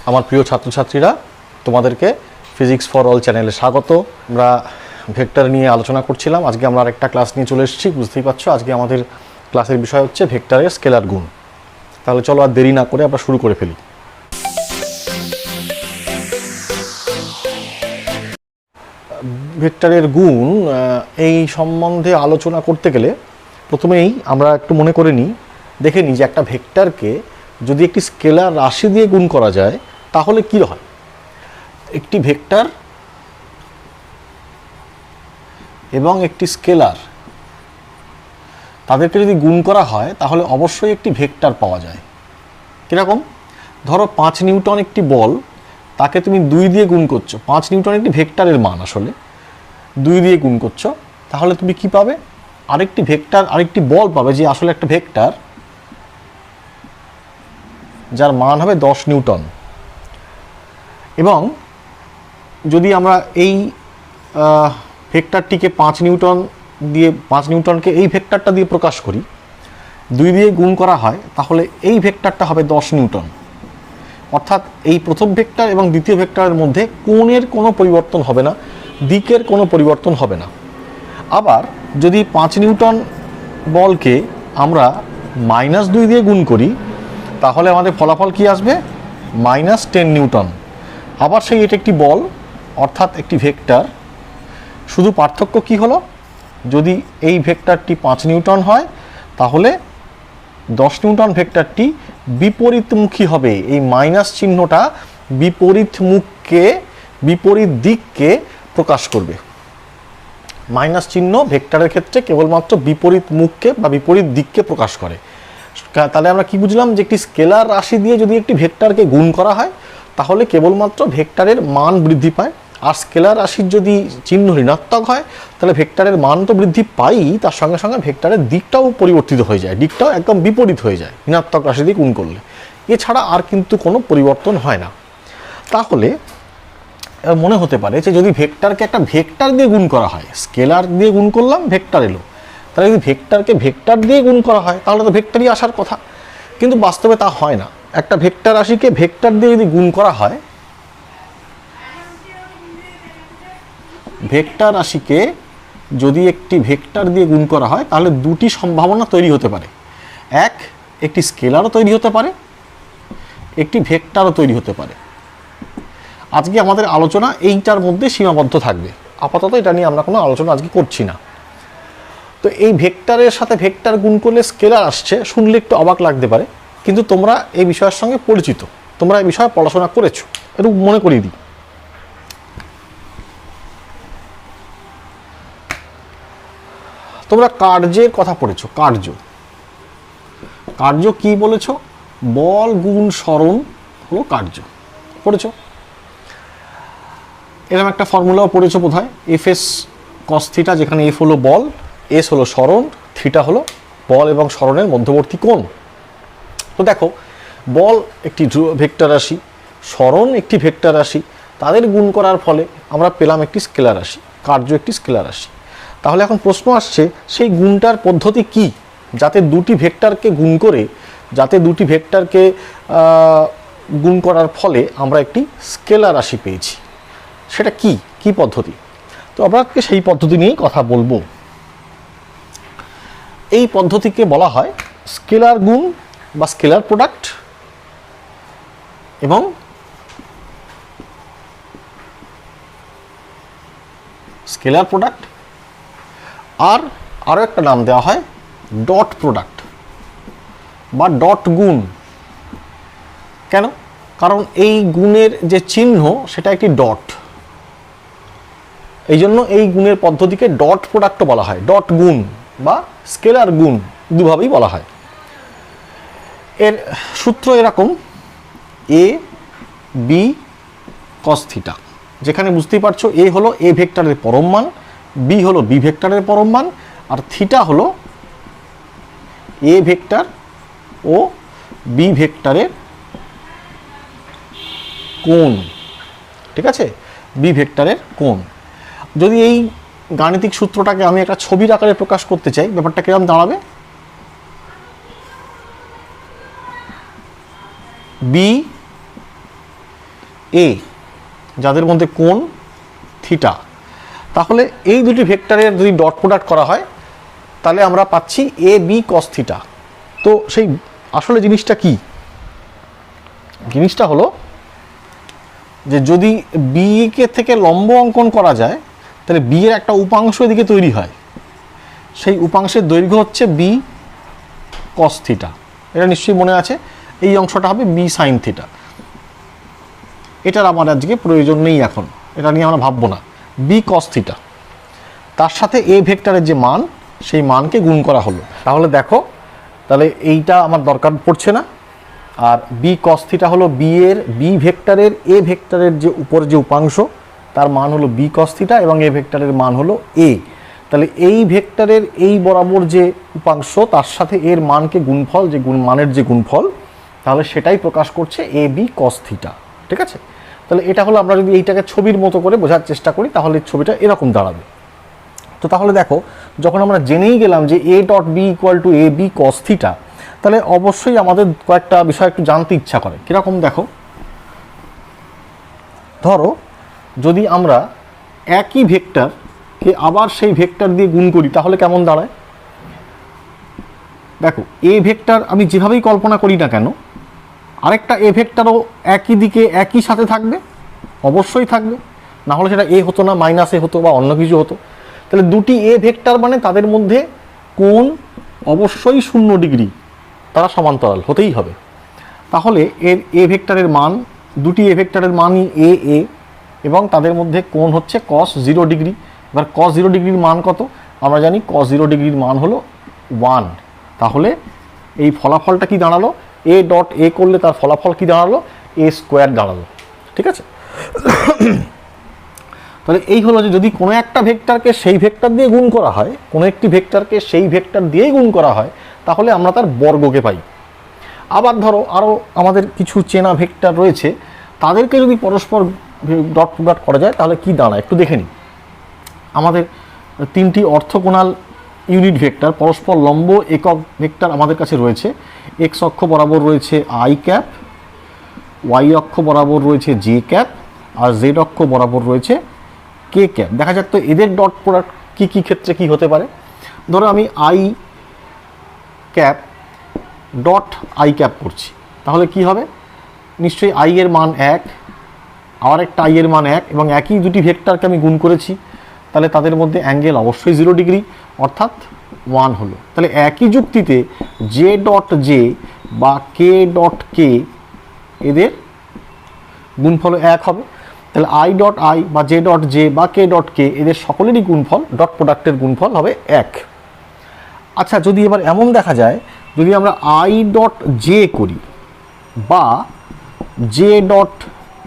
আমার প্রিয় ছাত্রছাত্রীরা, তোমাদেরকে ফিজিক্স ফর অল চ্যানেলে স্বাগত। আমরা ভেক্টর নিয়ে আলোচনা করছিলাম। আজকে আমরা আরেকটা ক্লাস নিয়ে চলে এসেছি। বুঝতেই পারছো আজকে আমাদের ক্লাসের বিষয় হচ্ছে ভেক্টরের স্কেলার গুণ। তাহলে চলো আর দেরি না করে আমরা শুরু করে ফেলি। ভেক্টরের গুণ এই সম্বন্ধে আলোচনা করতে গেলে প্রথমেই আমরা একটু মনে করে নিই, দেখে নিই যে একটা ভেক্টরকে যদি একটি স্কেলার রাশি দিয়ে গুণ করা যায় তাহলে কী হয়। একটি ভেক্টর এবং একটি স্কেলার তাদেরকে যদি গুণ করা হয় তাহলে অবশ্যই একটি ভেক্টর পাওয়া যায়। কীরকম? ধরো 5 নিউটন একটি বল, তাকে তুমি 2 দিয়ে গুণ করছো। 5 নিউটন একটি ভেক্টরের মান, আসলে 2 দিয়ে গুণ করছো, তাহলে তুমি কি পাবে? আরেকটি ভেক্টর, আরেকটি বল পাবে যে আসলে একটা ভেক্টর, যার মান হবে 10 নিউটন। এবং যদি আমরা এই ভেক্টরটিকে 5 নিউটনকে এই ভেক্টরটা দিয়ে প্রকাশ করি, 2 দিয়ে গুণ করা হয়, তাহলে এই ভেক্টরটা হবে 10 নিউটন। অর্থাৎ এই প্রথম ভেক্টর এবং দ্বিতীয় ভেক্টরের মধ্যে কোণের কোনো পরিবর্তন হবে না, দিকের কোনো পরিবর্তন হবে না। আবার যদি 5 নিউটন বলকে আমরা -2 দিয়ে গুণ করি, তাহলে আমাদের ফলাফল কি আসবে? -10 নিউটন। আবার সেই এটা একটি বল, অর্থাৎ একটি ভেক্টর। শুধু পার্থক্য কি হলো? যদি এই ভেক্টরটি 5 নিউটন হয়, তাহলে 10 নিউটন ভেক্টরটি বিপরীতমুখী হবে। এই মাইনাস চিহ্নটা বিপরীত দিককে প্রকাশ করবে। মাইনাস চিহ্ন ভেক্টরের ক্ষেত্রে কেবলমাত্র বিপরীত মুখকে বা বিপরীত দিককে প্রকাশ করে। তাহলে আমরা কি বুঝলাম? যে একটি স্কেলার রাশি দিয়ে যদি একটি ভেক্টরকে গুণ করা হয়, তাহলে কেবলমাত্র ভেক্টরের মান বৃদ্ধি পায়। আর স্কেলার রাশির যদি চিহ্ন ঋণাত্মক হয়, তাহলে ভেক্টরের মান তো বৃদ্ধি পাই, তার সঙ্গে সঙ্গে ভেক্টরের দিকটাও পরিবর্তিত হয়ে যায়, দিকটাও একদম বিপরীত হয়ে যায় ঋণাত্মক রাশি দিয়ে গুণ করলে। এছাড়া আর কিন্তু কোনো পরিবর্তন হয় না। তাহলে মনে হতে পারে যে যদি ভেক্টরকে একটা ভেক্টর দিয়ে গুণ করা হয়, স্কেলার দিয়ে গুণ করলাম, ভেক্টর এলো, তাহলে যদি ভেক্টরকে ভেক্টর দিয়ে গুণ করা হয় তাহলে তো ভেক্টরই আসার কথা। কিন্তু বাস্তবে তা হয় না। একটা ভেক্টর রাশিকে ভেক্টর দিয়ে যদি গুণ করা হয়, ভেক্টর রাশিকে যদি একটি ভেক্টর দিয়ে গুণ করা হয়, তাহলে দুটি সম্ভাবনা তৈরি হতে পারে। একটি স্কেলারও তৈরি হতে পারে, একটি ভেক্টরও তৈরি হতে পারে। আজকে আমাদের আলোচনা এইটার মধ্যে সীমাবদ্ধ থাকবে। আপাতত এটা নিয়ে আমরা কোনো আলোচনা আজকে করছি না। তো এই ভেক্টরের সাথে ভেক্টর গুণ করলে স্কেলার আসছে, শুনলে একটু অবাক লাগতে পারে, কিন্তু তোমরা এই বিষয়ের সঙ্গে পরিচিত, তোমরা এই বিষয়ে পড়াশোনা করেছো, একটু মনে করিয়ে দিই। তোমরা কার্যের কথা পড়েছো। কার্য কি বলেছ? বল গুণ সরণ হলো কার্য, পড়েছো। এরকম একটা ফর্মুলাও পড়েছো বোধহয়, Fs cos θ, যেখানে F হলো বল, S হলো সরণ, θ হলো বল এবং সরণের মধ্যবর্তী কোণ। তো দেখো, বল একটি ভেক্টর রাশি, সরণ একটি ভেক্টর রাশি, তাদের গুণ করার ফলে আমরা পেলাম একটি স্কেলার রাশি, কার্য একটি স্কেলার রাশি। তাহলে এখন প্রশ্ন আসছে, সেই গুণটার পদ্ধতি কি, যাতে দুটি ভেক্টরকে গুণ করার ফলে আমরা একটি স্কেলার রাশি পেয়েছি। সেটা কি পদ্ধতি? তো আমরা সেই পদ্ধতি নিয়েই কথা বলবো। এই পদ্ধতিকে বলা হয় স্কেলার গুণ বা স্কেলার প্রোডাক্ট এবং স্কেলার প্রোডাক্ট, আর আরও একটা নাম দেওয়া হয় ডট প্রোডাক্ট বা ডট গুণ। কেন? কারণ এই গুণের যে চিহ্ন সেটা একটি ডট, এই জন্য এই গুণের পদ্ধতিকে ডট প্রোডাক্টও বলা হয়, ডট গুণ বা স্কেলার গুণ, দুভাবেই বলা হয়। এর সূত্র এরকম, a b cos θ, যেখানে বুঝতেই পারছো a হলো a ভেক্টরের পরম মান, b হলো b ভেক্টরের পরম মান, আর θ হলো a ভেক্টর ও b ভেক্টরের কোণ। ঠিক আছে, b ভেক্টরের কোণ। যদি এই গাণিতিক সূত্রটাকে আমি একটা ছবির আকারে প্রকাশ করতে চাই, ব্যাপারটা কিরকম দাঁড়াবে? b এ, যাদের মধ্যে কোণ থিটা। তাহলে এই দুটি ভেক্টরের যদি ডট প্রোডাক্ট করা হয় তাহলে আমরা পাচ্ছি এ বি কস থিটা। তো সেই আসলে জিনিসটা কি? জিনিসটা হলো যে যদি বি কে থেকে লম্ব অঙ্কন করা যায় তাহলে বি এর একটা উপাংশ এদিকে তৈরি হয়, সেই উপাংশের দৈর্ঘ্য হচ্ছে বি কস থিটা। এটা নিশ্চয়ই মনে আছে, এই অংশটা হবে বি সাইন থিটা। এটার আমার আজকে প্রয়োজন নেই, এখন এটা নিয়ে আমরা ভাববো না। বি কস থিটা, তার সাথে এ ভেক্টরের যে মান সেই মানকে গুণ করা হলো। তাহলে দেখো, তাহলে এইটা আমার দরকার পড়ছে না। আর বি কস থিটা হলো বি ভেক্টরের এ ভেক্টরের যে উপরে যে উপাংশ তার মান হলো বি কস থিটা এবং এ ভেক্টরের মান হলো এ। তাহলে এই ভেক্টরের এই বরাবর যে উপাংশ তার সাথে এর মানকে গুণফল, যে মানের যে গুণফল, তাহলে সেটাই প্রকাশ করছে এ বি কস থিটা। ঠিক আছে? তাহলে এটা হলো, আমরা যদি এইটাকে ছবির মতো করে বোঝার চেষ্টা করি তাহলে ছবিটা এরকম দাঁড়াবে। তো তাহলে দেখো, যখন আমরা জেনেই গেলাম যে A dot B equal to A B cos theta, তাহলে অবশ্যই আমাদের কয়েকটা বিষয় একটু জানতে ইচ্ছা করে। কীরকম দেখো, ধরো যদি আমরা একই ভেক্টরকে আবার সেই ভেক্টর দিয়ে গুণ করি তাহলে কেমন দাঁড়ায়? দেখো, এ ভেক্টর আমি যেভাবেই কল্পনা করি না কেন, আরেকটা এ ভেক্টরও একই দিকে একই সাথে থাকবে, অবশ্যই থাকবে, না হলে সেটা এ হতো না, মাইনাস এ হতো বা অন্য কিছু হতো। তাহলে দুটি এ ভেক্টর মানে তাদের মধ্যে কোণ অবশ্যই 0 ডিগ্রি, তারা সমান্তরাল হতেই হবে। তাহলে এর এ ভেক্টরের মান, দুটি এ ভেক্টরের মানই এ এ, এবং তাদের মধ্যে কোণ হচ্ছে cos 0 ডিগ্রি। এবার cos 0 ডিগ্রির মান কত? আমরা জানি cos 0 ডিগ্রির মান হলো 1। তাহলে এই ফলাফলটা কি দাঁড়ালো? এ ডট এ করলে তার ফলাফল কি দাঁড়ালো? এ স্কোয়ার দাঁড়ালো। ঠিক আছে? তাহলে এই হলো যে যদি কোনো একটা ভেক্টরকে সেই ভেক্টর দিয়ে গুণ করা হয়, কোনো একটি ভেক্টরকে সেই ভেক্টর দিয়েই গুণ করা হয়, তাহলে আমরা তার বর্গকে পাই। আবার ধরো আরও আমাদের কিছু চেনা ভেক্টর রয়েছে, তাদেরকে যদি পরস্পর ডট প্রোডাক্ট করা যায় তাহলে কি দাঁড়ায় একটু দেখে নিই। আমাদের তিনটি অর্থোগোনাল ইউনিট ভেক্টর, পরস্পর লম্ব একক ভেক্টর আমাদের কাছে রয়েছে। এক্স অক্ষ বরাবর রয়েছে আই ক্যাপ, ওয়াই অক্ষ বরাবর রয়েছে জে ক্যাপ, আর জেড অক্ষ বরাবর রয়েছে কে ক্যাপ। দেখা যাক তো এদের ডট প্রোডাক্ট কী কী ক্ষেত্রে কী হতে পারে। ধরো আমি I cap dot I cap করছি, তাহলে কি হবে? নিশ্চয়ই আই এর মান 1, আর একটা আই এর মান 1, এবং একই দুটি ভেক্টরকে আমি গুণ করেছি, তাহলে তাদের মধ্যে অ্যাঙ্গেল অবশ্যই 0 ডিগ্রি, অর্থাৎ 1 হলো। তাহলে একই যুক্তিতে জে ডট জে বা কে ডট কে, এদের গুণফল 1 হবে। তাহলে আই ডট আই বা জে ডট জে বা কে ডট কে, এদের সকলেরই গুণফল, ডট প্রোডাক্টের গুণফল হবে 1। আচ্ছা, যদি এবার এমন দেখা যায়, যদি আমরা আই ডট জে করি বা জে ডট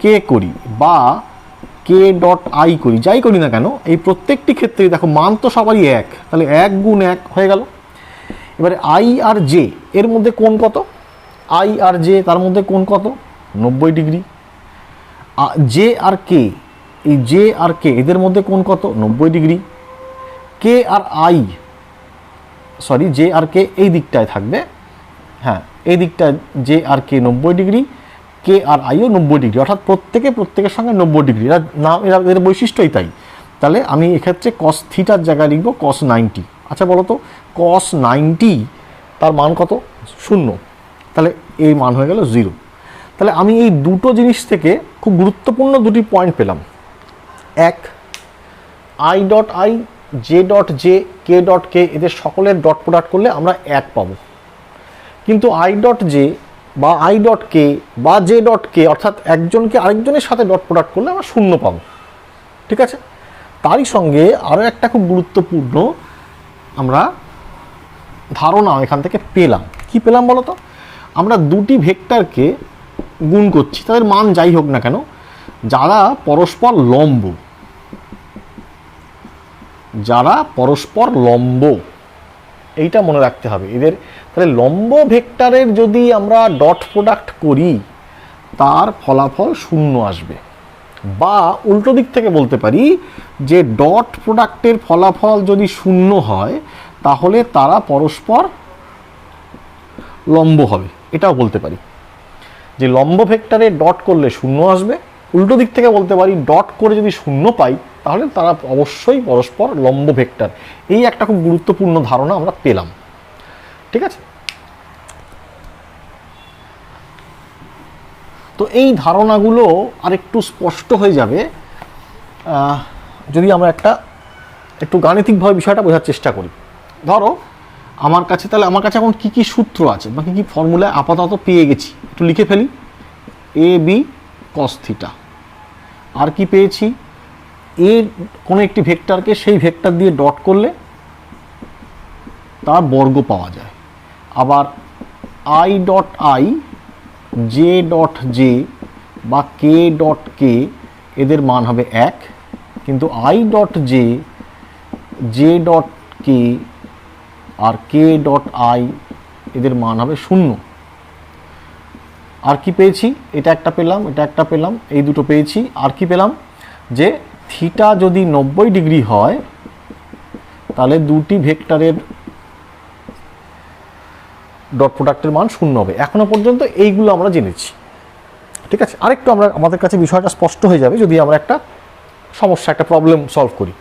কে করি বা কে ডট আই করি, যাই করি না কেন, এই প্রত্যেকটি ক্ষেত্রে দেখো মান তো সবারই 1, তাহলে 1 গুণ 1 হয়ে গেল। এবারে আই আর জে এর মধ্যে কোণ কত? আই আর জে তার মধ্যে কোণ কত? 90 ডিগ্রি। জে আর কে, এই জে আর কে এদের মধ্যে কোণ কত? 90 ডিগ্রি। কে আর আই, সরি জে আর কে এই দিকটায় থাকবে, হ্যাঁ এই দিকটায় জে আর কে 90 ডিগ্রি, কে আর আইও 90 ডিগ্রি, অর্থাৎ প্রত্যেকের সঙ্গে 90 ডিগ্রি। এর বৈশিষ্ট্যই তাই। তাহলে আমি এক্ষেত্রে কস থিটার জায়গায় লিখবো cos 90। আচ্ছা বলো তো, cos 90 তার মান কত? 0। তাহলে এই মান হয়ে গেল 0। তাহলে আমি এই দুটো জিনিস থেকে খুব গুরুত্বপূর্ণ দুটি পয়েন্ট পেলাম। এক, I dot I, J dot J, K dot K, এদের সকলের ডট প্রোডাক্ট করলে আমরা 1 পাবো। কিন্তু আই ডট জে বা আই ডট কে বা জে ডট কে, অর্থাৎ একজনকে আরেকজনের সাথে ডট প্রোডাক্ট করলে আমরা 0 পাবো। ঠিক আছে? তারই সঙ্গে আরও একটা খুব গুরুত্বপূর্ণ আমরা ধারণা এখান থেকে পেলাম। কি পেলাম বলো তো? আমরা দুটি ভেক্টরকে গুণ করছি, তাদের মান যাই হোক না কেন, যারা পরস্পর লম্ব, এইটা মনে রাখতে হবে এদের। তাহলে লম্ব ভেক্টরের যদি আমরা ডট প্রোডাক্ট করি তার ফলাফল 0 আসবে, বা উল্টো দিক থেকে বলতে পারি যে ডট প্রোডাক্টের ফলাফল যদি 0 হয় তাহলে তারা পরস্পর লম্ব হবে, এটাও বলতে পারি যে লম্ব ভেক্টরে ডট করলে 0 আসবে, উল্টো দিক থেকে বলতে পারি ডট করে যদি শূন্য পাই তাহলে তারা অবশ্যই পরস্পর লম্ব ভেক্টর। এই একটা খুব গুরুত্বপূর্ণ ধারণা আমরা পেলাম। ঠিক আছে, তো এই ধারণাগুলো আর একটু স্পষ্ট হয়ে যাবে যদি আমরা একটু গাণিতিকভাবে বিষয়টা বোঝার চেষ্টা করি। ধরো আমার কাছে এখন কি কি সূত্র আছে বা কি কি ফর্মুলা আপাতত পেয়ে গেছি, একটু লিখে ফেলি। এ বি কস থিটা, আর কি পেয়েছি, এ কোনো একটি ভেক্টরকে সেই ভেক্টর দিয়ে ডট করলে তার বর্গ পাওয়া যায়। আবার I dot I, J dot J বা কে ডট কে এদের মান হবে 1, কিন্তু I dot J, J dot K আর কে ডট আই এদের মান হবে 0। আর কি পেয়েছি, এটা একটা পেলাম, এটা একটা পেলাম, এই দুটো পেয়েছি। আর কি পেলাম, যে থিটা যদি 90 ডিগ্রি হয় তাহলে দুটি ভেক্টরের ডট প্রোডাক্টের মান 0 হবে। এখনো পর্যন্ত এইগুলো আমরা জেনেছি। ঠিক আছে, আরেকটু আমাদের কাছে বিষয়টা স্পষ্ট হয়ে যাবে যদি আমরা একটা সমস্যা, একটা প্রবলেম সলভ করি।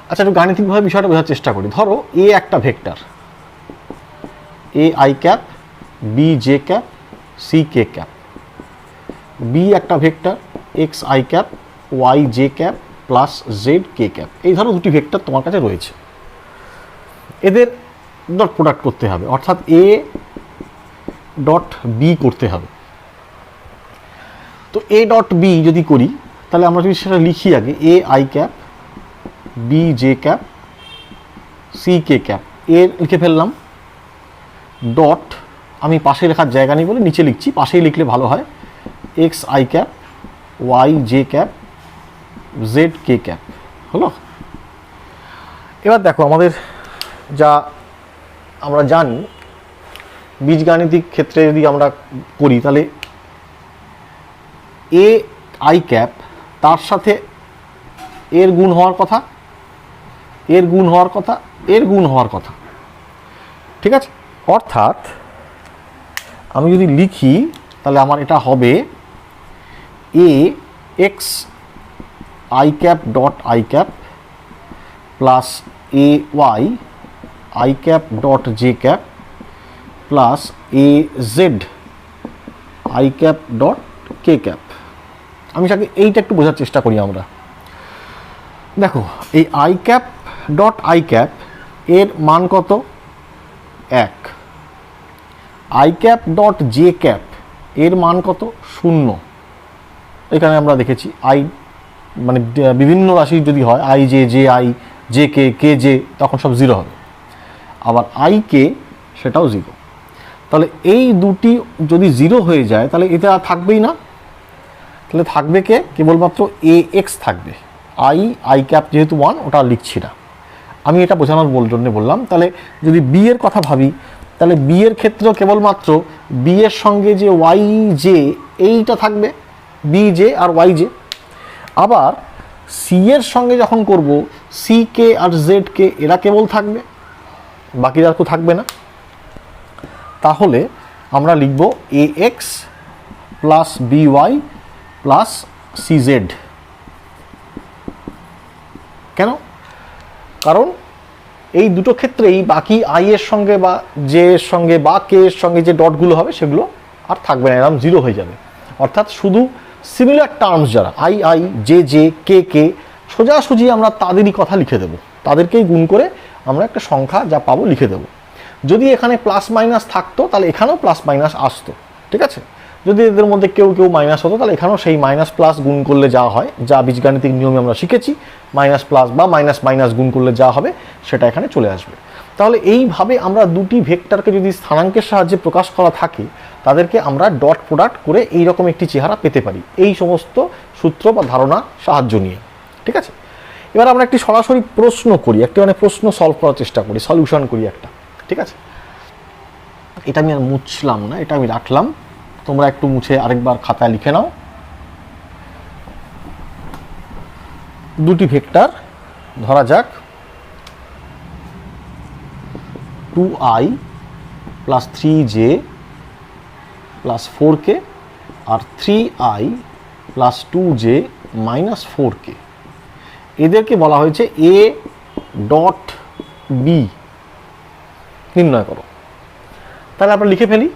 আচ্ছা, একটু গাণিতিকভাবে বিষয়টা বোঝার চেষ্টা করি। ধরো এ একটা vector, A I cap, B J cap, C K cap. B একটা vector, X I cap, Y J cap plus Z K cap. এই ধরো দুটি ভেক্টর তোমার কাছে রয়েছে, এদের ডট প্রোডাক্ট করতে হবে, অর্থাৎ এ ডট বি করতে হবে। তো এ ডট বি যদি করি তাহলে আমরা যদি সেটা লিখি আগে, A I cap, B J cap, C K cap, A লিখে ফেললাম। ডট আমি পাশে লেখার জায়গা নেই বলে নিচে লিখছি, পাশেই লিখলে ভালো হয়। X I cap, Y J cap, Z K cap হলো। এবার দেখো আমাদের যা আমরা জানি বীজগাণিতিক ক্ষেত্রে যদি আমরা করি তাহলে এ আই ক্যাপ তার সাথে এর গুণ হওয়ার কথা, এর গুণ হওয়ার কথা, এর গুণ হওয়ার কথা। ঠিক আছে, অর্থাৎ আমি যদি লিখি তাহলে আমার এটা হবে A X I cap dot I cap plus A Y I cap dot J cap plus A Z I cap dot K cap. আমি সাথে এইটা একটু বোঝার চেষ্টা করি আমরা। দেখো এই I cap dot I cap এর মান কত, 1। I cap dot J cap এর মান কত, 0। এখানে আমরা দেখেছি আই মানে বিভিন্ন রাশি যদি হয়, I J, J I, J K, K J, তখন সব 0 হবে। আবার আই কে সেটাও 0। তাহলে এই দুটি যদি 0 হয়ে যায় তাহলে এটা আর থাকবেই না। তাহলে থাকবে কে, কেবলমাত্র এ এক্স থাকবে। আই ক্যাপ যেহেতু 1 ওটা লিখছি না, আমি এটা বোঝানোর জন্য বললাম। তাহলে যদি বি এর কথা ভাবি তাহলে বি এর ক্ষেত্রেও কেবলমাত্র বি এর সঙ্গে যে ওয়াই জে এইটা থাকবে, B J R Y J. আবার সি এর সঙ্গে যখন করব সি কে আর জেড কে এরা কেবল থাকবে, বাকিরা কেউ থাকবে না। তাহলে আমরা লিখব A X plus B Y plus C Z. কেন, কারণ এই দুটো ক্ষেত্রেই বাকি আই এর সঙ্গে বা জে এর সঙ্গে বা কে এর সঙ্গে যে ডটগুলো হবে সেগুলো আর থাকবে না, এরকম 0 হয়ে যাবে। অর্থাৎ শুধু সিমিলার টার্মস যারা আই আই, জে জে, কে কে, সোজাসুজি আমরা তাদেরই কথা লিখে দেব, তাদেরকেই গুণ করে আমরা একটা সংখ্যা যা পাবো লিখে দেব। যদি এখানে প্লাস মাইনাস থাকতো তাহলে এখানেও প্লাস মাইনাস আসতো। ঠিক আছে, যদি এদের মধ্যে কেউ কেউ মাইনাস হতো তাহলে এখানেও সেই মাইনাস প্লাস গুণ করলে যা হয়, যা বীজগাণিতিক নিয়মে আমরা শিখেছি, মাইনাস প্লাস বা মাইনাস মাইনাস গুণ করলে যা হবে সেটা এখানে চলে আসবে। তাহলে এইভাবে আমরা দুটি ভেক্টরকে যদি স্থানাঙ্কের সাহায্যে প্রকাশ করা থাকে তাদেরকে আমরা ডট প্রোডাক্ট করে এই রকম একটি চেহারা পেতে পারি, এই সমস্ত সূত্র বা ধারণা সাহায্য নিয়ে। ঠিক আছে, এবার আমরা একটি সরাসরি প্রশ্ন করি, একটি মানে প্রশ্ন সলভ করার চেষ্টা করি, সলিউশন করি একটা। ঠিক আছে, এটা আমি আর মুছলাম না, এটা আমি রাখলাম, তোমরা একটু মুছে আরেকবার খাতায় লিখে নাও। দুটি ভেক্টর ধরা যাক 2i + 3j + 4k আর 3i plus 2j minus 4k, এদেরকে বলা হয়েছে এ ডট বি নির্ণয় করো। তাহলে আমরা লিখে ফেলি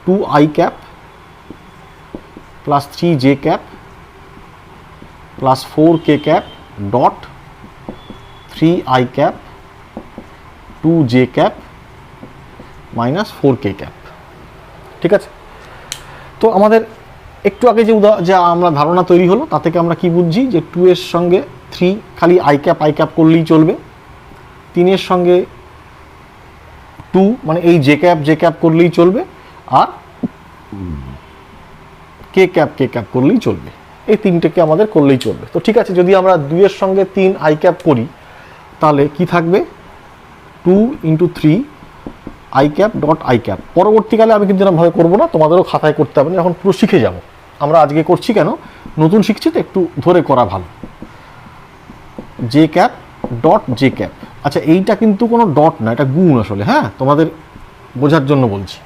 2i cap plus 3j cap plus 4k cap dot 3i cap 2j cap minus 4k cap. ঠিক আছে, তো আমাদের একটু আগে যে আমরা ধারণা তৈরি হলো তা থেকে আমরা কি বুঝছি যে 2 এর সঙ্গে 3 খালি আই ক্যাপ করলেই চলবে, 3 এর সঙ্গে 2 মানে এই জে ক্যাপ করলেই চলবে, আর কে ক্যাপ করলেই চলবে, এই তিনটেকে আমাদের করলেই চলবে। তো ঠিক আছে, যদি আমরা 2 এর সঙ্গে 3 আই ক্যাপ করি তাহলে কি থাকবে 2 × 3 I cap dot I cap. পরবর্তীকালে আমি কিন্তু এরকমভাবে করবো না, তোমাদেরও খাতায় করতে হবে না, এখন পুরো শিখে যাব। আমরা আজকে করছি কেন, নতুন শিখছি তো একটু ধরে করা ভালো। J cap dot J cap, আচ্ছা এইটা কিন্তু কোনো ডট না, এটা গুণ আসলে, হ্যাঁ তোমাদের বোঝার জন্য বলছি।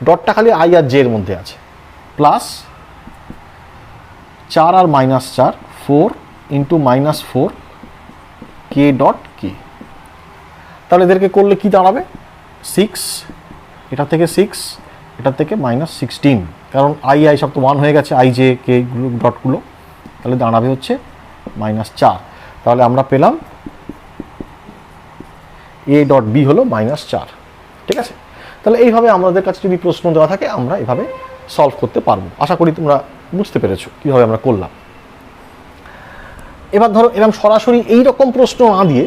ডটটা খালি আই আর জে এর মধ্যে আছে, প্লাস 4 আর মাইনাস 4 4 × মাইনাস 4 কে ডট কে। তাহলে এদেরকে করলে কি দাঁড়াবে 6, এটা থেকে 6, এটা থেকে মাইনাস 16, কারণ আই সব তো 1 হয়ে গেছে, আই জে কে ডটগুলো, তাহলে দাঁড়াবে হচ্ছে -4। তাহলে আমরা পেলাম এ ডট বি হলো -4। ঠিক আছে, তাহলে এইভাবে আমাদের কাছে যদি প্রশ্ন দেওয়া থাকে আমরা এভাবে সলভ করতে পারবো। আশা করি তোমরা বুঝতে পেরেছো কীভাবে আমরা করলাম। এবার ধরো এরকম সরাসরি এইরকম প্রশ্ন না দিয়ে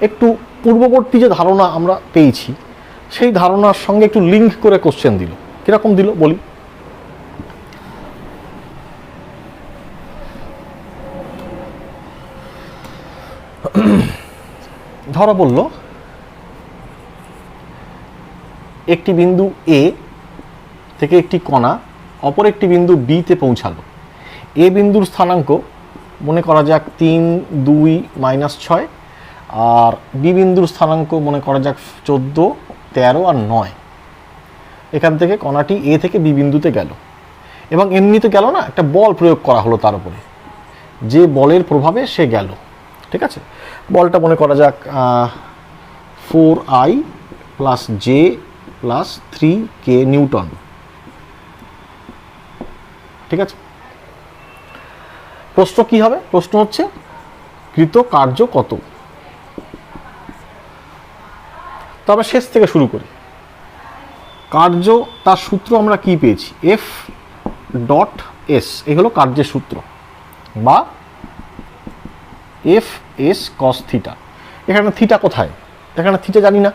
একটু পূর্ববর্তী যে ধারণা আমরা পেয়েছি সেই ধারণার সঙ্গে একটু লিঙ্ক করে কোশ্চেন দিল। কীরকম দিল বলি, ধরো বলল একটি বিন্দু এ থেকে একটি কণা অপর একটি বিন্দু বি তে পৌঁছালো। এ বিন্দুর স্থানাঙ্ক মনে করা যাক 3 2 -6, আর বি বিন্দুর স্থানাঙ্ক মনে করা যাক 14 13 আর 9। এখান থেকে কণাটি এ থেকে বি বিন্দুতে গেল এবং এমনিতে গেল না, একটা বল প্রয়োগ করা হলো তার উপরে, যে বলের প্রভাবে সে গেল। ঠিক আছে, বলটা মনে করা যাক 4i plus J plus 3k Newton. ঠিক আছে, প্রশ্ন কি হবে, প্রশ্ন হচ্ছে কৃত কার্য কত। তো আমরা শেষ থেকে শুরু করি। কার্য তার সূত্র আমরা কি পেয়েছি, এফ ডট এস, এই হলো কার্যের সূত্র, বা এফ এস কস থিটা। এখানে থিটা কোথায়, এখানে থিটা জানি না,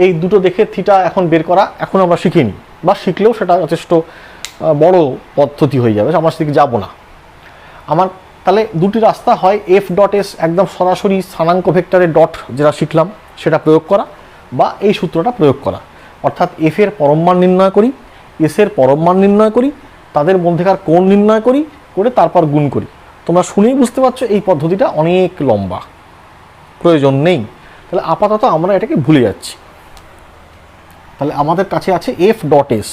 এই দুটো দেখে থিটা এখন বের করা এখন আমরা শিখিনি, বা শিখলেও সেটা যথেষ্ট বড় পদ্ধতি হয়ে যাবে, আমার সেদিকে যাবো না। আমার তাহলে দুটি রাস্তা হয়, এফ ডট এস একদম সরাসরি স্থানাঙ্ক ভেক্টরের ডট যেটা শিখলাম সেটা প্রয়োগ করা, বা এই সূত্রটা প্রয়োগ করা, অর্থাৎ এফ এর পরম মান নির্ণয় করি, এস এর পরম মান নির্ণয় করি, তাদের মধ্যেকার কোণ নির্ণয় করি, করে তারপর গুণ করি। তোমরা শুনেই বুঝতে পারছো এই পদ্ধতিটা অনেক লম্বা, প্রয়োজন নেই। তাহলে আপাতত আমরা এটাকে ভুলে যাচ্ছি। তাহলে আমাদের কাছে আছে এফ ডট এস।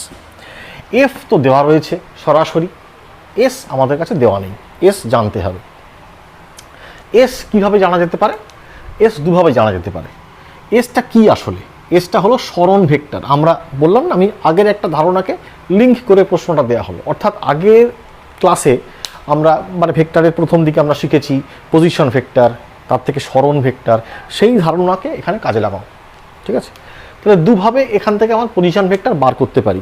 এফ তো দেওয়া রয়েছে সরাসরি, এস আমাদের কাছে দেওয়া নেই, এস জানতে হবে। এস কিভাবে জানা যেতে পারে, এস দুভাবে জানা যেতে পারে। এসটা কি আসলে, এসটা হলো সরণ ভেক্টর। আমরা বললাম না, আমি আগের একটা ধারণাকে লিঙ্ক করে প্রশ্নটা দেওয়া হলো, অর্থাৎ আগের ক্লাসে আমরা মানে ভেক্টরের প্রথম দিকে আমরা শিখেছি পজিশন ভেক্টর, তার থেকে সরণ ভেক্টর, সেই ধারণাকে এখানে কাজে লাগাও। ঠিক আছে, তাহলে দুভাবে এখান থেকে আমার পজিশন ভেক্টর বার করতে পারি।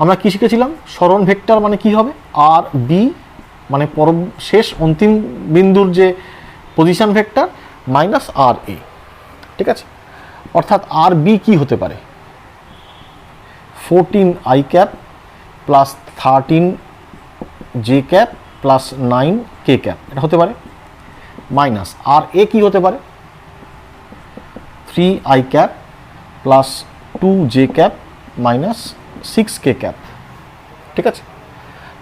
আমরা কি শিখেছিলাম, সরণ ভেক্টর মানে কি হবে, আর বি মানে শেষ অন্তিম বিন্দুর যে পজিশন ভেক্টর মাইনাস আর এ। ঠিক আছে, অর্থাৎ আর বি কী হতে পারে, 14i cap plus 13j cap plus 9k cap, এটা হতে পারে। মাইনাস আর এ কী হতে পারে, 3i cap plus 2j cap minus 6k cap. ঠিক আছে,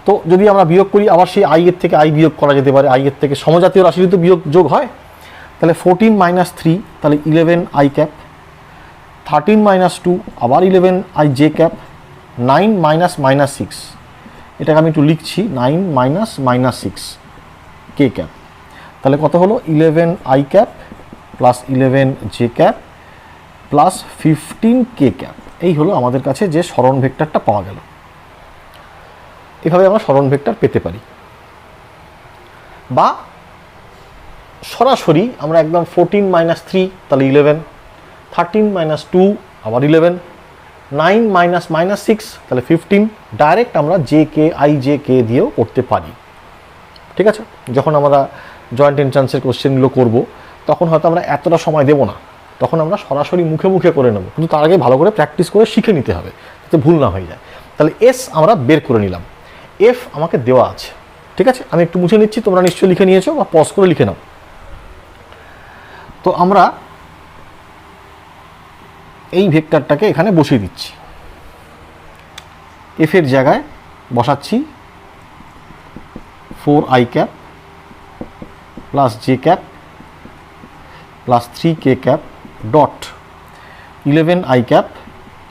তো যদি আমরা বিয়োগ করি আবার সেই আই এর থেকে আই বিয়োগ করা যেতে পারে, আই এর থেকে সমজাতীয় রাশি তো বিয়োগ যোগ হয়। তাহলে 14 - 3 তাহলে 11i ক্যাপ, 13 - 2 আবার 11i জে ক্যাপ, 9 - -6 এটাকে আমি একটু লিখছি 9 মাইনাস মাইনাস 6 কে ক্যাপ, তাহলে কত হলো 11 I cap plus 11 J cap plus 15 K cap. এই হলো আমাদের কাছে যে সরণ ভেক্টরটা পাওয়া গেল। এভাবে আমরা সরণ ভেক্টর পেতে পারি, বা সরাসরি আমরা একদম 14 মাইনাস 3 তাহলে 11, 13 মাইনাস 2 আবার 11, 9 মাইনাস মাইনাস 6 তাহলে 15, ডাইরেক্ট আমরা J K I J K দিয়েও করতে পারি। ঠিক আছে, যখন আমরা জয়েন্ট এন্ট্রান্সের কোশ্চেনগুলো করব তখন হয়তো আমরা এতটা সময় দেব না, তখন আমরা সরাসরি মুখে মুখে করে নেব, কিন্তু তার আগে ভালো করে প্র্যাকটিস করে শিখে নিতে হবে যাতে ভুল না হয়ে যায়। তাহলে এস আমরা বের করে নিলাম, এফ আমাকে দেওয়া আছে। ঠিক আছে, আমি একটু মুছে নিচ্ছি, তোমরা নিশ্চয়ই লিখে নিয়েছো বা পজ করে লিখে নাও। তো আমরা এই ভেক্টরটাকে এখানে বসিয়ে দিচ্ছি, এফ এর জায়গায় বসাচ্ছি 4 I cap plus J cap plus 3 K cap dot 11 I cap.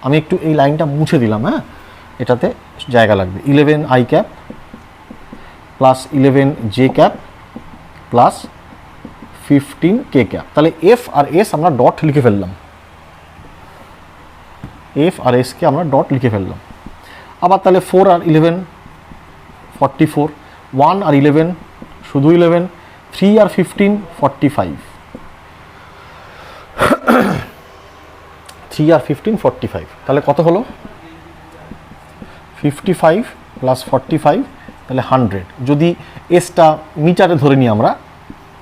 আমি একটু এই লাইনটা মুছে দিলাম, হ্যাঁ, এটাতে জায়গা লাগবে। 11 I cap plus 11 J cap plus 15 K cap. তাহলে এফ আর এস আমরা ডট লিখে ফেললাম, এফ আর এসকে আমরা ডট লিখে ফেললাম। আবার তাহলে 4 আর 11 44, 1 আর 11 শুধু 11, 3 আর 15 45, 3 আর 15 45, তাহলে কত হলো 55 প্লাস 45 তাহলে 100। যদি এসটা মিটারে ধরে নিই আমরা,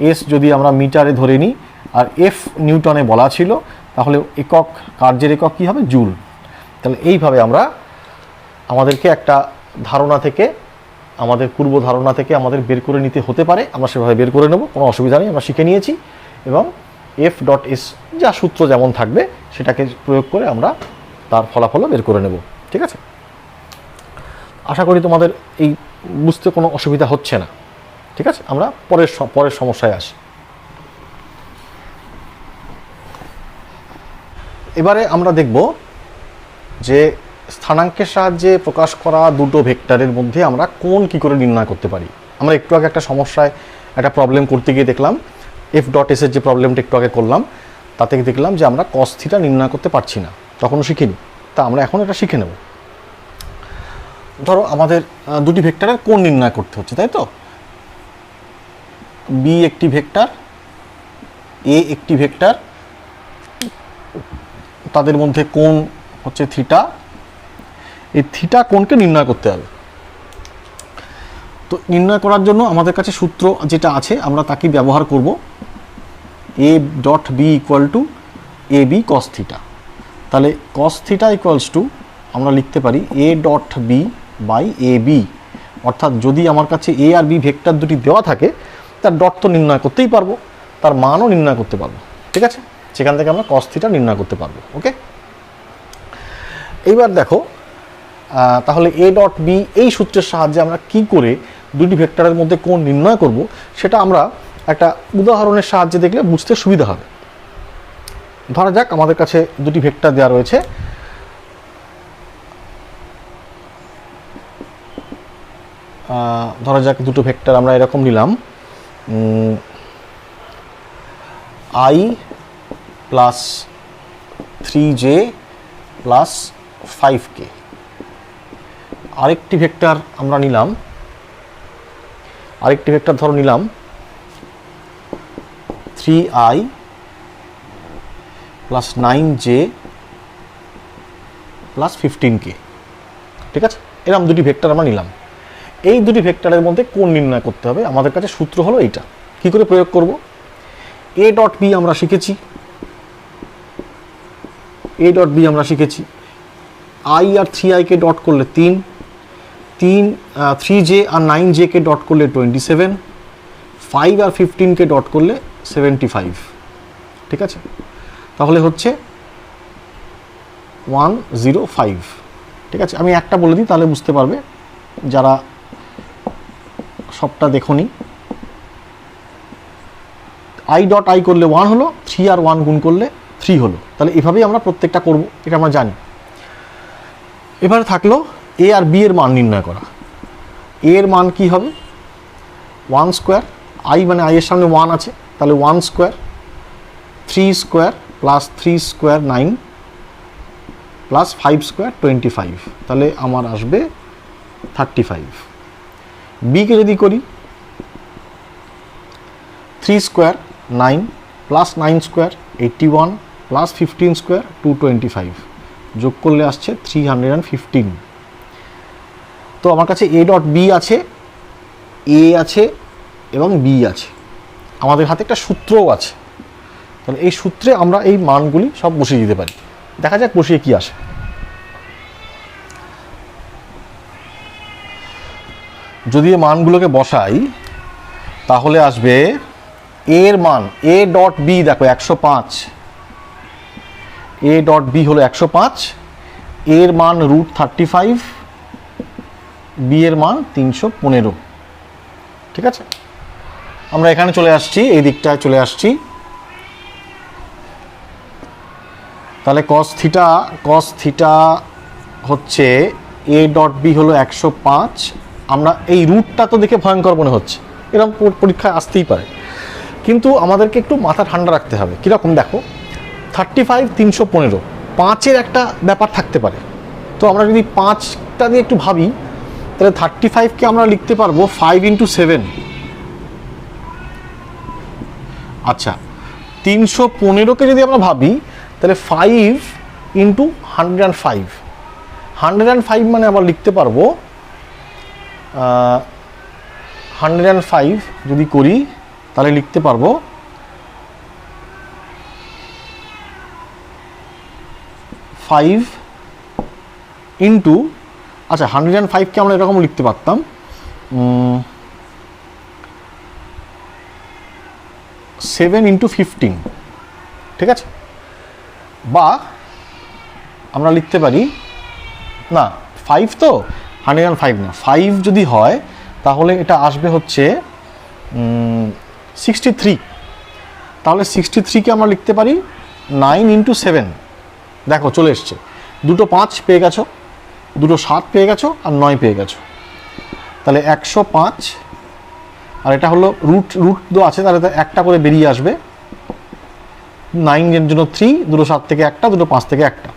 এস যদি আমরা মিটারে ধরে নিই আর এফ নিউটনে বলা ছিল, তাহলে একক কার্যের একক কী হবে, জুল। তাহলে এইভাবে আমরা আমাদেরকে একটা ধারণা থেকে, আমাদের পূর্ব ধারণা থেকে আমাদের বের করে নিতে হতে পারে, আমরা সেভাবে বের করে নেব, কোনো অসুবিধা নেই, আমরা শিখে নিয়েছি। এবং এফ ডট এস যা সূত্র যেমন থাকবে সেটাকে প্রয়োগ করে আমরা তার ফলাফলও বের করে নেব। ঠিক আছে, আশা করি তোমাদের এই বুঝতে কোনো অসুবিধা হচ্ছে না। ঠিক আছে, আমরা পরের সমস্যায় আসি। এবারে আমরা দেখব যে স্থানাঙ্কের সাহায্যে প্রকাশ করা দুটো ভেক্টরের মধ্যে আমরা কোণ কী করে নির্ণয় করতে পারি। আমরা একটু আগে একটা সমস্যায় একটা প্রবলেম করতে গিয়ে দেখলাম, এফ ডট এসের যে প্রবলেমটা একটু আগে করলাম তাতে দেখলাম যে আমরা কস থিটা নির্ণয় করতে পারছি না, তখনও শিখিনি। তা আমরা এখন এটা শিখে নেব। ধরো আমাদের দুটি ভেক্টরের কোণ নির্ণয় করতে হচ্ছে, তাই তো। বি একটি ভেক্টর, এ একটি ভেক্টর, তাদের মধ্যে কোণ হচ্ছে থিটা। এই থিটা কোণকে নির্ণয় করতে হবে। তো নির্ণয় করার জন্য আমাদের কাছে সূত্র যেটা আছে আমরা তাকে ব্যবহার করব, A dot B equal to A B cos theta. তাহলে কস থিটা ইকুয়ালস টু আমরা লিখতে পারি A dot B by A B, অর্থাৎ যদি আমার কাছে এ আর বি ভেক্টর দুটি দেওয়া থাকে তার ডট তো নির্ণয় করতেই পারবো, তার মানও নির্ণয় করতে পারবো। ঠিক আছে, সেখান থেকে আমরা কস থিটা নির্ণয় করতে পারবো। ওকে, এইবার দেখো তাহলে এ ডট বি এই সূত্রের সাহায্যে আমরা কি করে দুটি ভেক্টরের মধ্যে কোণ নির্ণয় করব সেটা আমরা একটা উদাহরণের সাহায্যে দেখলে বুঝতে সুবিধা হবে। ধরা যাক আমাদের কাছে দুটি ভেক্টর দেওয়া রয়েছে, ধরা যাক দুটো ভেক্টর আমরা এরকম নিলাম, I plus 3j plus 5k। আরেকটি ভেক্টর আমরা নিলাম, আরেকটি ভেক্টর ধরো নিলাম 3i plus 9j plus 15k। ঠিক আছে, এরকম দুটি ভেক্টর আমরা নিলাম। এই দুটি ভেক্টরের মধ্যে কোণ নির্ণয় করতে হবে। আমাদের কাছে সূত্র হলো এইটা। কি করে প্রয়োগ করব? এ ডট বি আমরা শিখেছি, এ ডট বি আমরা শিখেছি I R 3i K dot করলে 3, 3j আর 9j কে ডট করলে 27, 5 আর 15 কে ডট করলে 75। ঠিক আছে, তাহলে হচ্ছে 105। ঠিক আছে, আমি একটা বলে দিই তাহলে বুঝতে পারবে যারা সবটা দেখোনি। আই ডট আই করলে 1 হলো, 3 আর 1 গুণ করলে 3 হলো। তাহলে এভাবেই আমরা প্রত্যেকটা করব, এটা আমরা জানি। এবারে থাকলো এ আর বি এর মান নির্ণয় করা। এর মান কি হবে 1 স্কোয়ার, আই মানে আই এর সামনে 1 আছে, তাহলে 1 square, 3 square plus 3 square 9 plus 5 square 25, তাহলে আমার আসবে 35। বিকে যদি করি 3 square 9 plus 9 square 81 plus 15 square 225, যোগ করলে আসছে 315। তো আমার কাছে এ ডট বি আছে, এ আছে এবং বি আছে, আমাদের হাতে একটা সূত্রও আছে। তাহলে এই সূত্রে আমরা এই মানগুলি সব বসিয়ে দিতে পারি। দেখা যাক বসিয়ে কি আসে। যদি এই মানগুলোকে বসাই তাহলে আসবে এর মান এ ডট বি, দেখো 105, এ ডট বি হলো 105, এর মান √35, বি এর মান 315। ঠিক আছে, আমরা এখানে চলে আসছি, এই দিকটায় চলে আসছি। তাহলে cos থিটা হচ্ছে এ ডট বি হলো 105। আমরা এই রুটটা তো দেখে ভয়ঙ্কর মনে হচ্ছে, এরকম পরীক্ষায় আসতেই পারে, কিন্তু আমাদেরকে একটু মাথা ঠান্ডা রাখতে হবে। কীরকম দেখো, 35 315, 5-এর একটা ব্যাপার থাকতে পারে। তো আমরা যদি 5টা দিয়ে একটু ভাবি, তাহলে 35কে আমরা লিখতে পারবো 5 × 7। আচ্ছা, 315কে যদি আমরা ভাবি তাহলে 5 × 105, 105 মানে আবার লিখতে পারবো 105 যদি করি তাহলে লিখতে পারবো 5 ইন্টু, আচ্ছা 105কে আমরা এরকম লিখতে পারতাম 7 × 15। ঠিক আছে, বা আমরা লিখতে পারি, না 5 তো 105 না, 5 যদি হয় তাহলে এটা আসবে হচ্ছে 63। তাহলে 63কে আমরা লিখতে পারি 9 × 7। দেখো চলে এসছে, দুটো 5 পেয়ে গেছো, দুটো 7 পেয়ে গেছো আর 9 পেয়ে গেছো। তাহলে 105, আর এটা হলো রুট তো আছে, তাহলে একটা করে বেরিয়ে আসবে। 9 এর জন্য 3, দুটো 7 থেকে একটা, দুটো 5 থেকে একটা,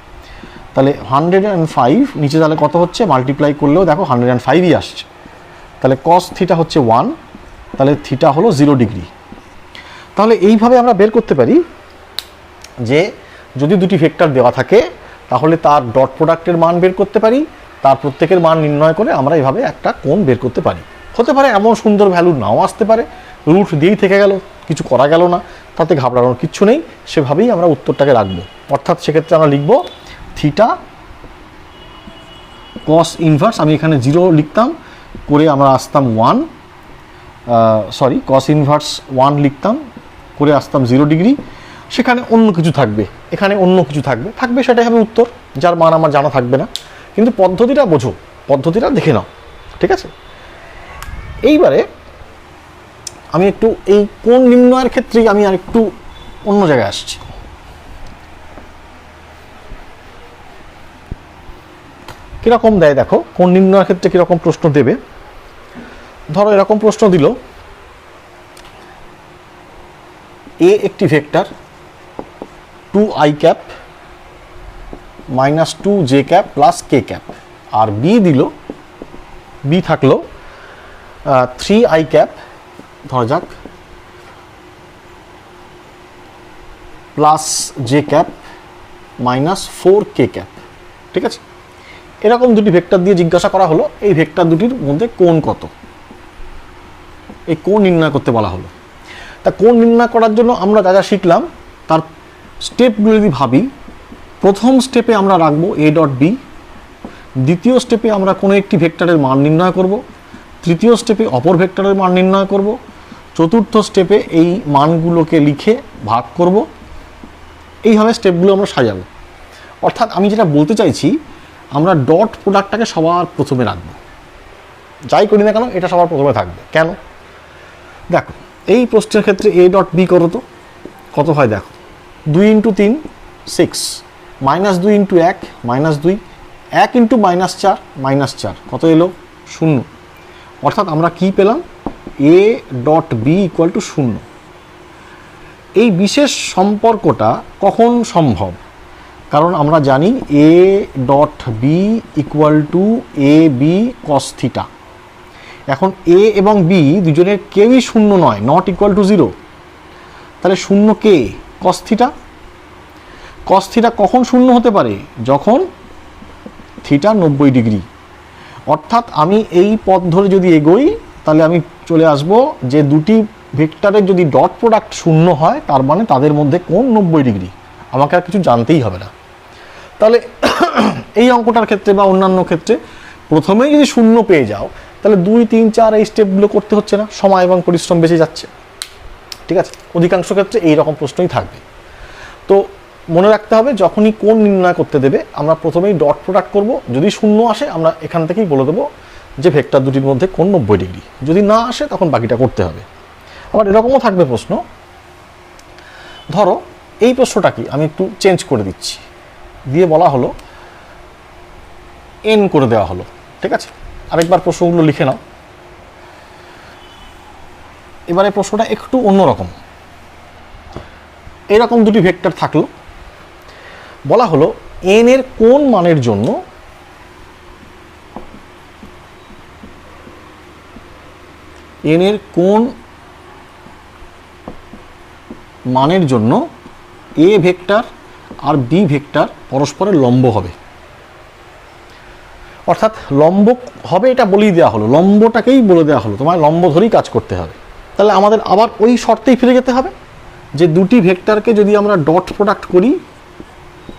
তাহলে 105 নিচে তাহলে কত হচ্ছে, মাল্টিপ্লাই করলেও দেখো 105ই আসছে। তাহলে cos থিটা হচ্ছে 1, তাহলে থিটা হলো 0 ডিগ্রি। তাহলে এইভাবে আমরা বের করতে পারি যে যদি দুটি ভেক্টর দেওয়া থাকে তাহলে তার ডট প্রোডাক্টের মান বের করতে পারি, তার প্রত্যেকের মান নির্ণয় করে আমরা এইভাবে একটা কোণ বের করতে পারি। হতে পারে এমন সুন্দর ভ্যালু নাও আসতে পারে, রুট দিয়েই থেকে গেল, কিছু করা গেল না, তাতে ঘাবড়ানোর কিচ্ছু নেই, সেভাবেই আমরা উত্তরটাকে রাখবো। অর্থাৎ সেক্ষেত্রে আমরা লিখব থিটা cos ইনভার্স, আমি এখানে 0 লিখতাম, করে আমরা আসতাম 1, cos ইনভার্স 1 লিখতাম, করে আসতাম 0 ডিগ্রি। সেখানে অন্য কিছু থাকবে, এখানে অন্য কিছু থাকবে, সেটাই হবে উত্তর, যার মান আমার জানা থাকবে না। কিন্তু পদ্ধতিটা বোঝো, পদ্ধতিটা দেখে নাও। ঠিক আছে, এইবারে আমি একটু এই কোণ নির্ণয়ের ক্ষেত্রেই আমি আর একটু অন্য জায়গায় আসছি। কীরকম দেয় দেখো, কোণ নির্ণয়ের ক্ষেত্রে কীরকম প্রশ্ন দেবে। ধরো এরকম প্রশ্ন দিল, এ একটি vector 2i cap - 2j cap plus k cap, আর বি দিল, বি থাকলো 3i ক্যাপ ধরা যাক plus j cap -4k cap. ঠিক আছে, এরকম দুটি ভেক্টর দিয়ে জিজ্ঞাসা করা হলো এই ভেক্টর দুটির মধ্যে কোণ কত, এই কোণ নির্ণয় করতে বলা হলো। তা কোণ নির্ণয় করার জন্য আমরা যা যা শিখলাম তার স্টেপগুলো যদি ভাবি, প্রথম স্টেপে আমরা রাখবো এ ডট বি, দ্বিতীয় স্টেপে আমরা কোনো একটি ভেক্টরের মান নির্ণয় করব, তৃতীয় স্টেপে অপর ভেক্টরের মান নির্ণয় করব, চতুর্থ স্টেপে এই মানগুলোকে লিখে ভাগ করব। এইভাবে স্টেপগুলো আমরা সাজাবো। অর্থাৎ আমি যেটা বলতে চাইছি, আমরা ডট প্রোডাক্টটাকে সবার প্রথমে রাখবো, যাই করি না কেন এটা সবার প্রথমে থাকবে। কেন দেখো, এই প্রশ্নের ক্ষেত্রে এ ডট বি করো তো কত হয় দেখো, 2 × 3 6, -2 × 1 -2, 1 × -4 -4, কত এলো 0, অর্থাৎ আমরা কি পেলাম, A dot B equal to 0। এই বিশেষ সম্পর্কটা কখন সম্ভব? কারণ আমরা জানি A dot B equal to A B cos theta. এখন এ এবং বি দুজনের কেউই 0 নয়, নট ইকুয়াল টু 0। তাহলে 0 কে? Cos theta. কস থিটা কখন 0 হতে পারে? যখন থিটা 90 ডিগ্রি। অর্থাৎ আমি এই পথ ধরে যদি এগোই তাহলে আমি চলে আসব যে দুটি ভেক্টরের যদি ডট প্রোডাক্ট 0 হয় তার মানে তাদের মধ্যে কোণ 90 ডিগ্রি। আমাকে আর কিছু জানতেই হবে না। তাহলে এই অঙ্কটার ক্ষেত্রে বা অন্যান্য ক্ষেত্রে প্রথমেই যদি 0 পেয়ে যাও তাহলে 2, 3, 4 এই স্টেপগুলো করতে হচ্ছে না, সময় এবং পরিশ্রম বেঁচে যাচ্ছে। ঠিক আছে, অধিকাংশ ক্ষেত্রে এই রকম প্রশ্নই থাকবে। তো মনে রাখতে হবে যখনই কোণ নির্ণয় করতে দেবে আমরা প্রথমেই ডট প্রোডাক্ট করব। যদি 0 আসে আমরা এখান থেকেই বলে দেবো যে ভেক্টর দুটির মধ্যে কোণ 90 ডিগ্রি। যদি না আসে তখন বাকিটা করতে হবে। আবার এরকমও থাকবে প্রশ্ন, ধরো এই প্রশ্নটা কি আমি একটু চেঞ্জ করে দিচ্ছি, দিয়ে বলা হলো এন করে দেওয়া হলো। ঠিক আছে, আরেকবার প্রশ্নগুলো লিখে নাও। এবারে প্রশ্নটা একটু অন্যরকম। এরকম দুটি ভেক্টর থাকলো, বলা হলো এন এর কোন মানের জন্য এন এর কোন মানের জন্য এ ভেক্টর আর বি ভেক্টর পরস্পরের লম্ব হবে। অর্থাৎ লম্ব হবে এটা বলেই দেওয়া হলো, লম্বটাকেই বলে দেওয়া হলো, তোমার লম্ব ধরেই কাজ করতে হবে। তাহলে আমাদের আবার ওই শর্তেই ফিরে যেতে হবে যে দুটি ভেক্টরকে যদি আমরা ডট প্রোডাক্ট করি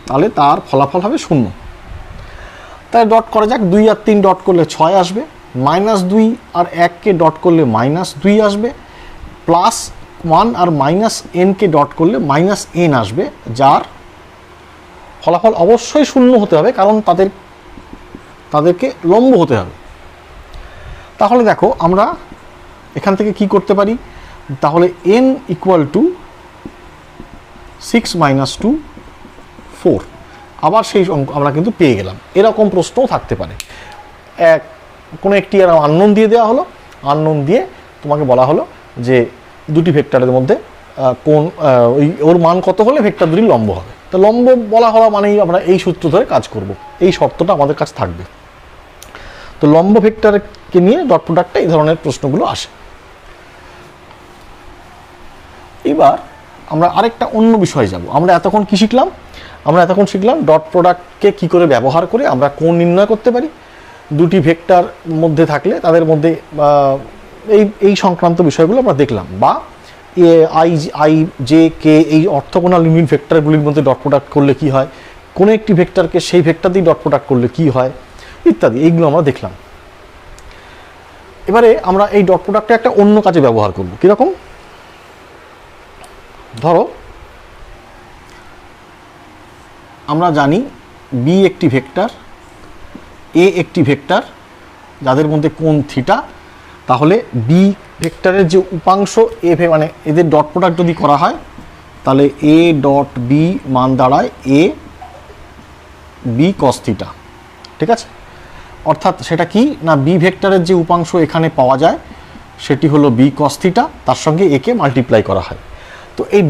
তাহলে তার ফলাফল হবে 0। তাই ডট করা যাক, 2 আর 3 ডট করলে 6 আসবে, -2 আর 1কে ডট করলে -2 আসবে, +1 আর -n-কে ডট করলে -n আসবে, যার ফলাফল অবশ্যই 0 হতে হবে কারণ তাদেরকে লম্ব হতে হবে। তাহলে দেখো আমরা এখান থেকে কি করতে পারি, তাহলে n ইকুয়াল টু 6 - 2 4। আবার সেই অঙ্ক আমরা কিন্তু পেয়ে গেলাম। এরকম প্রশ্নও থাকতে পারে, কোনো একটি আর আননোন দিয়ে দেওয়া হলো, আননোন দিয়ে তোমাকে বলা হলো যে দুটি ভেক্টরের মধ্যে কোন ওর মান কত হলে ভেক্টর দুটি লম্ব হবে। তো লম্ব বলা হওয়া মানেই আমরা এই সূত্র ধরে কাজ করব, এই শর্তটা আমাদের কাছে থাকবে। তো লম্ব ভেক্টরকে নিয়ে ডট প্রোডাক্টে এই ধরনের প্রশ্নগুলো আসে। এবার আমরা আরেকটা অন্য বিষয়ে যাব। আমরা এতক্ষণ কি শিখলাম? আমরা এতক্ষণ শিখলাম ডট প্রোডাক্টকে কি করে ব্যবহার করে আমরা কোণ নির্ণয় করতে পারি, দুটি ভেক্টর মধ্যে থাকলে তাদের মধ্যে এই সংক্রান্ত বিষয়গুলো আমরা দেখলাম। বা আই জে কে এই অর্থগোনাল ইউনিট ভেক্টরগুলির মধ্যে ডট প্রোডাক্ট করলে কি হয়, কোনো একটি ভেক্টরকে সেই ভেক্টর দিয়ে ডট প্রোডাক্ট করলে কি হয় ইত্যাদি, এইগুলো আমরা দেখলাম। এবারে আমরা এই ডট প্রোডাক্টটা একটা অন্য কাজে ব্যবহার করব। কীরকম? ধরো আমরা জানি বি একটি ভেক্টর, এ একটি ভেক্টর, যাদের মধ্যে কোণ থিটা। তাহলে বি ভেক্টরের যে উপাংশ এ মানে এদের ডট প্রোডাক্ট যদি করা হয় তাহলে এ ডট বি মান দাঁড়ায় এ বি কস থিটা। ঠিক আছে, অর্থাৎ সেটা কি না, বি ভেক্টরের যে উপাংশ এখানে পাওয়া যায় সেটি হলো বি কস থিটা, তার সঙ্গে একে মাল্টিপ্লাই করা হয়। তো এই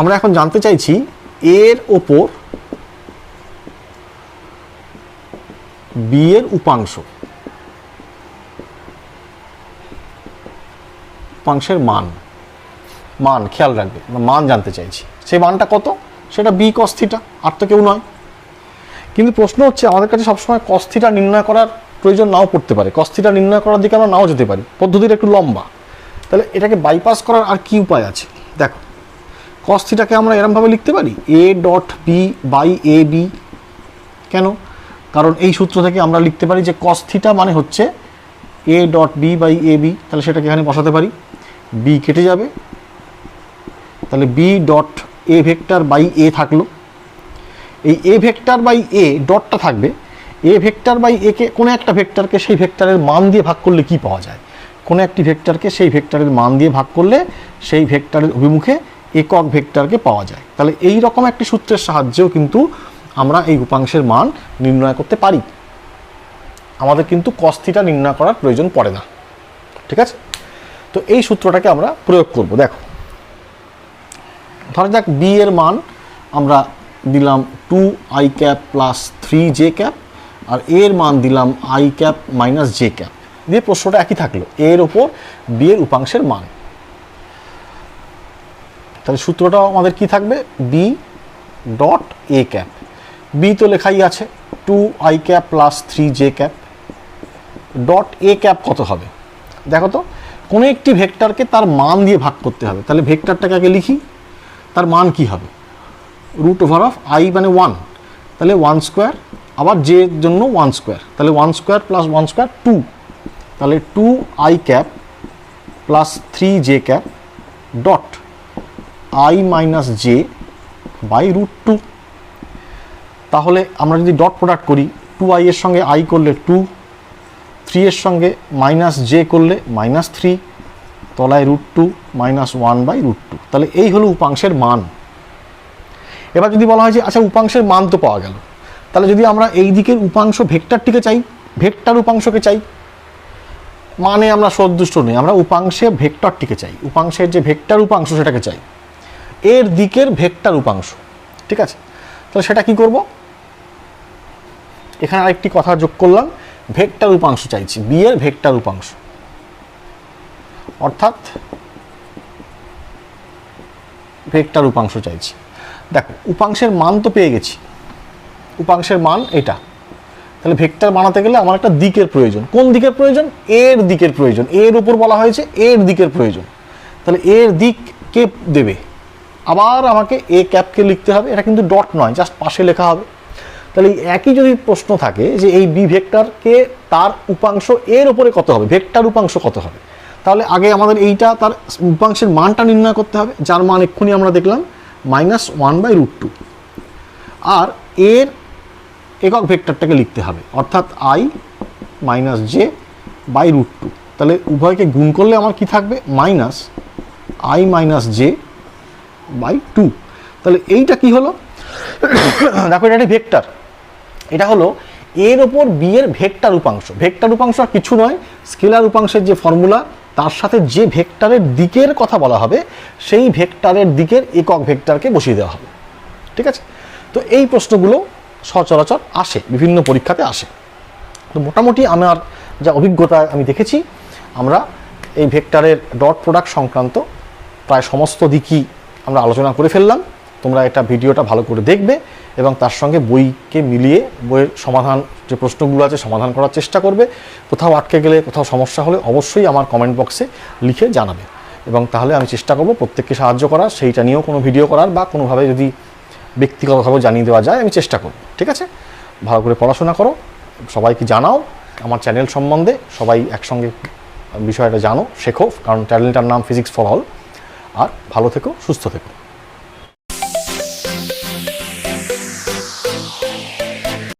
আমরা এখন জানতে চাইছি এর ওপর বি এর উপাংশের মান খেয়াল রাখবে, মান জানতে চাইছি। সেই মানটা কত? সেটা বি কস থিটা, আর তো কেউ নয়। কিন্তু প্রশ্ন হচ্ছে আমাদের কাছে সবসময় কস থিটা নির্ণয় করার প্রয়োজন নাও পড়তে পারে, কস থিটা নির্ণয় করার দিকে আমরা নাও যেতে পারি, পদ্ধতিটা একটু লম্বা। তাহলে এটাকে বাইপাস করার আর কি উপায় আছে? দেখো, কস থিটাকে আমরা এরমভাবে লিখতে পারি A dot B by A B. কেন? কারণ এই সূত্র থেকে আমরা লিখতে পারি যে কস থিটা মানে হচ্ছে A dot B by A B. তাহলে সেটাকে এখানে বসাতে পারি, বি কেটে যাবে, তাহলে B dot A vector by A থাকলো। এই এ ভেক্টর বাই এ ডটটা থাকবে, এ ভেক্টর বাই এ কে কোনো একটা ভেক্টরকে সেই ভেক্টরের মান দিয়ে ভাগ করলে কি পাওয়া যায়? কোনো একটি ভেক্টরকে সেই ভেক্টরের মান দিয়ে ভাগ করলে সেই ভেক্টরের অভিমুখে একক ভেক্টরকে পাওয়া যায়। তাহলে এই রকম একটি সূত্রের সাহায্যেও কিন্তু আমরা এই উপাংশের মান নির্ণয় করতে পারি। আমাদের কিন্তু কস থিটা নির্ণয় করার প্রয়োজন পড়ে না। ঠিক আছে? তো এই সূত্রটাকে আমরা প্রয়োগ করব। দেখো, ধরা যাক বি এর মান আমরা দিলাম 2i প্লাস 3j, আর এর মান দিলাম i মাইনাস j, দিয়ে প্রশ্নটা একই থাকলো, এর ওপর বি এর উপাংশের মান। তাহলে সূত্রটাও আমাদের কি থাকবে, B dot A cap. B তো লেখাই আছে 2i plus 3j, dot A cap কত হবে? দেখো তো, কোনো একটি ভেক্টরকে তার মান দিয়ে ভাগ করতে হবে। তাহলে ভেক্টরটাকে আগে লিখি, তার মান কি হবে, রুট ওভার অফ i মানে 1, তাহলে 1 স্কোয়ার, আবার জে এর জন্য 1 স্কোয়ার, তাহলে 1 স্কোয়ার প্লাস 1 স্কোয়ার 2, তাহলে 2i plus 3j dot i minus J by root 2। তাহলে আমরা যদি ডট প্রোডাক্ট করি, 2i এর সঙ্গে i করলে 2, 3 এর সঙ্গে মাইনাস জে করলে মাইনাস 3, তলায় রুট 2 মাইনাস 1 বাই রুট 2। তাহলে এই হলো উপাংশের মান। এবার যদি বলা হয় যে আচ্ছা উপাংশের মান তো পাওয়া গেল, তাহলে যদি আমরা এই দিকের উপাংশ ভেক্টরটিকে চাই, ভেক্টর উপাংশকে চাই, মানে আমরা সন্তুষ্ট নেই, আমরা উপাংশে ভেক্টরটিকে চাই, উপাংশের যে ভেক্টর উপাংশ সেটাকে চাই, এর দিকের ভেক্টর উপাংশ। ঠিক আছে? তাহলে সেটা কি করব, এখানে আরেকটি কথা যোগ করলাম, ভেক্টর উপাংশ চাইছি, বি এর ভেক্টর উপাংশ, অর্থাৎ ভেক্টর উপাংশ চাইছি। দেখো, উপাংশের মান তো পেয়ে গেছি, উপাংশের মান এটা। তাহলে ভেক্টর বানাতে গেলে আমার একটা দিকের প্রয়োজন। কোন দিকের প্রয়োজন? এর দিকের প্রয়োজন। এর উপর বলা হয়েছে এর দিকের প্রয়োজন। তাহলে এর দিক কে দেবে? আবার আমাকে এ ক্যাপকে লিখতে হবে, এটা কিন্তু ডট নয়, জাস্ট পাশে লেখা হবে। তাহলে একই যদি প্রশ্ন থাকে যে এই বি ভেক্টরকে তার উপাংশ এর উপরে কত হবে, ভেক্টর উপাংশ কত হবে, তাহলে আগে আমাদের এইটা তার উপাংশের মানটা নির্ণয় করতে হবে, যার মান এক্ষুনি আমরা দেখলাম মাইনাস 1 বাই রুট 2, আর এর একক ভেক্টরটাকে লিখতে হবে, অর্থাৎ i minus J by root 2। তাহলে উভয়কে গুণ করলে আমার কি থাকবে, minus i minus J by 2। তাহলে এইটা কি হলো, দেখো এটা একটা ভেক্টর, এটা হলো এর ওপর বি এর ভেক্টর উপাংশ। ভেক্টর উপাংশ আর কিছু নয়, স্কেলার উপাংশের যে ফর্মুলা, তার সাথে যে ভেক্টরের দিকের কথা বলা হবে সেই ভেক্টরের দিকের একক ভেক্টরকে বসিয়ে দেওয়া হবে। ঠিক আছে? তো এই প্রশ্নগুলো সচরাচর আসে, বিভিন্ন পরীক্ষাতে আসে। তো মোটামুটি আমার যা অভিজ্ঞতা আমি দেখেছি, আমরা এই ভেক্টরের ডট প্রোডাক্ট সংক্রান্ত প্রায় সমস্ত দিকই আমরা আলোচনা করে ফেললাম। তোমরা এটা ভিডিওটা ভালো করে দেখবে এবং তার সঙ্গে বইকে মিলিয়ে বইয়ের সমাধান যে প্রশ্নগুলো আছে সমাধান করার চেষ্টা করবে। কোথাও আটকে গেলে, কোথাও সমস্যা হলে অবশ্যই আমার কমেন্ট বক্সে লিখে জানাবে, এবং তাহলে আমি চেষ্টা করব প্রত্যেককে সাহায্য করার, সেইটা নিয়েও কোনো ভিডিও করার বা কোনোভাবে যদি ব্যক্তিগতভাবে জানিয়ে দেওয়া যায় আমি চেষ্টা করব। ঠিক আছে? ভালো করে পড়াশোনা করো, সবাইকে জানাও আমার চ্যানেল সম্বন্ধে, সবাই একসঙ্গে বিষয়টা জানো, শেখো, কারণ চ্যানেলটার নাম ফিজিক্স ফর অল। আর ভালো থেকো, সুস্থ থেকো।